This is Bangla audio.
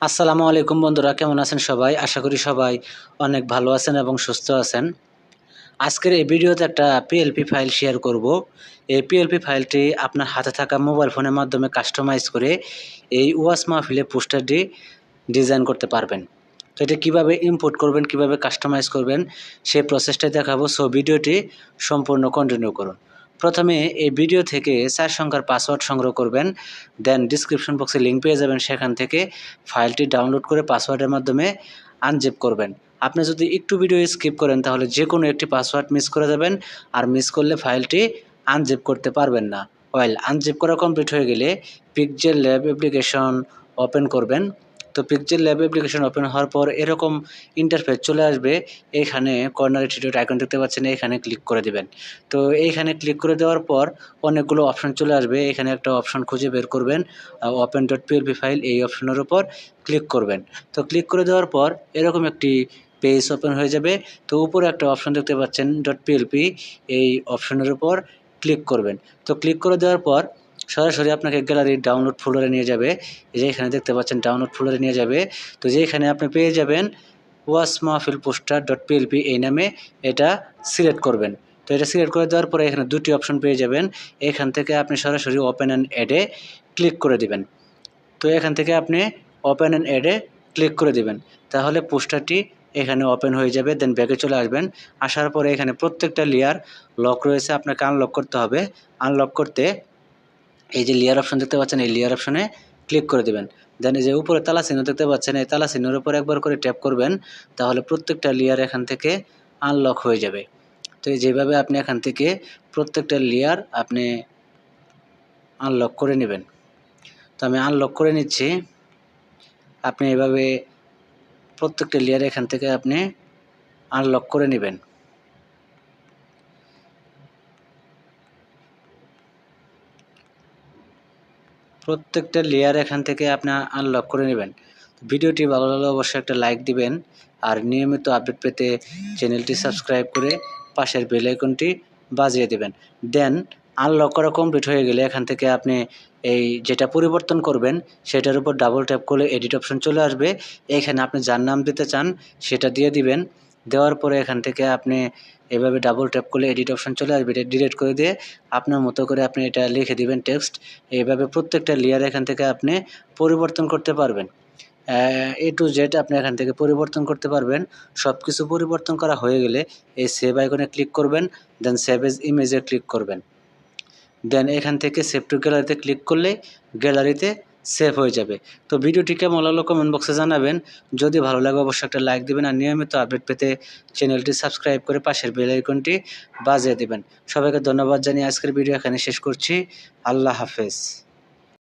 আসসালামু আলাইকুম বন্ধুরা, কেমন আছেন সবাই? আশা করি সবাই অনেক ভালো আছেন এবং সুস্থ আছেন। আজকের এই ভিডিওতে একটা পিএলপি ফাইল শেয়ার করব। এই পিএলপি ফাইলটি আপনার হাতে থাকা মোবাইল ফোনের মাধ্যমে কাস্টমাইজ করে এই ওয়াজ মাহফিলে পোস্টারটি ডিজাইন করতে পারবেন। তো এটা কিভাবে ইম্পোর্ট করবেন, কিভাবে কাস্টমাইজ করবেন সেই প্রসেসটাই দেখাবো। সো ভিডিওটি সম্পূর্ণ কন্টিনিউ করুন। প্রথমে এই ভিডিও থেকে 4 সংখ্যার পাসওয়ার্ড সংগ্রহ করবেন। দেন ডেসক্রিপশন বক্সে লিঙ্ক পেয়ে যাবেন, সেখান থেকে ফাইলটি ডাউনলোড করে পাসওয়ার্ডের মাধ্যমে আনজিপ করবেন। আপনি যদি একটু ভিডিও স্কিপ করেন তাহলে যেকোনো একটি পাসওয়ার্ড মিস করে যাবেন, আর মিস করলে ফাইলটি আনজিপ করতে পারবেন না। আনজিপ করা কমপ্লিট হয়ে গেলে পিক্সেল ল্যাব অ্যাপ্লিকেশন ওপেন করবেন। তো পিক্সেল ল্যাব অ্যাপ্লিকেশন ওপেন হওয়ার পর এরকম ইন্টারফেস চলে আসবে। এইখানে কর্নারে থ্রি আইকন দেখতে পাচ্ছেন, এখানে ক্লিক করে দিবেন। তো এইখানে ক্লিক করে দেওয়ার পর অনেকগুলো অপশন চলে আসবে। এখানে একটা অপশন খুঁজে বের করবেন, ওপেন ডট পিএলপি ফাইল, এই অপশনের উপর ক্লিক করবেন। তো ক্লিক করে দেওয়ার পর এরকম একটি পেজ ওপেন হয়ে যাবে। তো উপরে একটা অপশন দেখতে পাচ্ছেন ডট পিএলপি, এই অপশনের উপর ক্লিক করবেন। তো ক্লিক করে দেওয়ার পর সরাসরি আপনাকে গ্যালারির ডাউনলোড ফোল্ডারে নিয়ে যাবে। এই যে এখানে দেখতে পাচ্ছেন ডাউনলোড ফোল্ডারে নিয়ে যাবে। তো যেখানে আপনি পেয়ে যাবেন ওয়াজ মাহফিল পোস্টার ডট পিএলপি, এই নামে এটা সিলেক্ট করবেন। তো এটা সিলেক্ট করে দেওয়ার পরে এখানে দুটি অপশন পেয়ে যাবেন। এখান থেকে আপনি সরাসরি ওপেন অ্যান্ড অ্যাডে ক্লিক করে দিবেন। তো এখান থেকে আপনি ওপেন অ্যান্ড অ্যাডে ক্লিক করে দিবেন, তাহলে পোস্টারটি এখানে ওপেন হয়ে যাবে। দেন ব্যাকে চলে আসবেন। আসার পরে এখানে প্রত্যেকটা লেয়ার লক রয়েছে, আপনাকে আনলক করতে হবে। আনলক করতে এই যে লেয়ার অপশন দেখতে পাচ্ছেন, এই লেয়ার অপশনে ক্লিক করে দেবেন। দেন এই যে উপরে তালা চিহ্ন দেখতে পাচ্ছেন, এই তালা চিহ্নের উপর একবার করে ট্যাপ করবেন, তাহলে প্রত্যেকটা লেয়ার এখান থেকে আনলক হয়ে যাবে। তো যেভাবে আপনি এখান থেকে প্রত্যেকটা লেয়ার আপনি আনলক করে নেবেন। তো আমি আনলক করে নিচ্ছি। আপনি এভাবে প্রত্যেকটা লেয়ার এখান থেকে আপনি আনলক করে নেবেন। প্রত্যেকটা লেয়ার এখান থেকে আপনি আনলক করে নেবেন। ভিডিওটি ভালো লাগলে অবশ্যই একটা লাইক দিবেন, আর নিয়মিত আপডেট পেতে চ্যানেলটি সাবস্ক্রাইব করে পাশের বেল আইকনটি বাজিয়ে দেবেন। দেন আনলক করা কমপ্লিট হয়ে গেলে এখান থেকে আপনি এই যেটা পরিবর্তন করবেন সেটার উপর ডাবল ট্যাপ করলে এডিট অপশন চলে আসবে। এখানে আপনি যার নাম দিতে চান সেটা দিয়ে দিবেন। দেওয়ার পরে এখান থেকে আপনি এভাবে ডাবল ট্যাপ করলে এডিট অপশন চলে আসবে, এটা ডিলিট করে দিয়ে আপনার মতো করে আপনি এটা লিখে দিবেন টেক্সট। এইভাবে প্রত্যেকটা লেয়ার এখান থেকে আপনি পরিবর্তন করতে পারবেন। এ টু জেড আপনি এখান থেকে পরিবর্তন করতে পারবেন। সব কিছু পরিবর্তন করা হয়ে গেলে এই সেভ আইকনে ক্লিক করবেন, দেন সেভ এজ ইমেজে ক্লিক করবেন। দেন এখান থেকে সেভ টু গ্যালারিতে ক্লিক করলে গ্যালারিতে সেভ হয়ে যাবে। তো ভিডিওটি কেমন লাগলো কমেন্ট বক্সে জানাবেন। যদি ভালো লাগে অবশ্যই একটা লাইক দিবেন, আর নিয়মিত আপডেট পেতে চ্যানেলটি সাবস্ক্রাইব করে পাশের বেল আইকনটি বাজিয়ে দিবেন। সবাইকে ধন্যবাদ জানিয়ে আজকের ভিডিও এখানে শেষ করছি। আল্লাহ হাফেজ।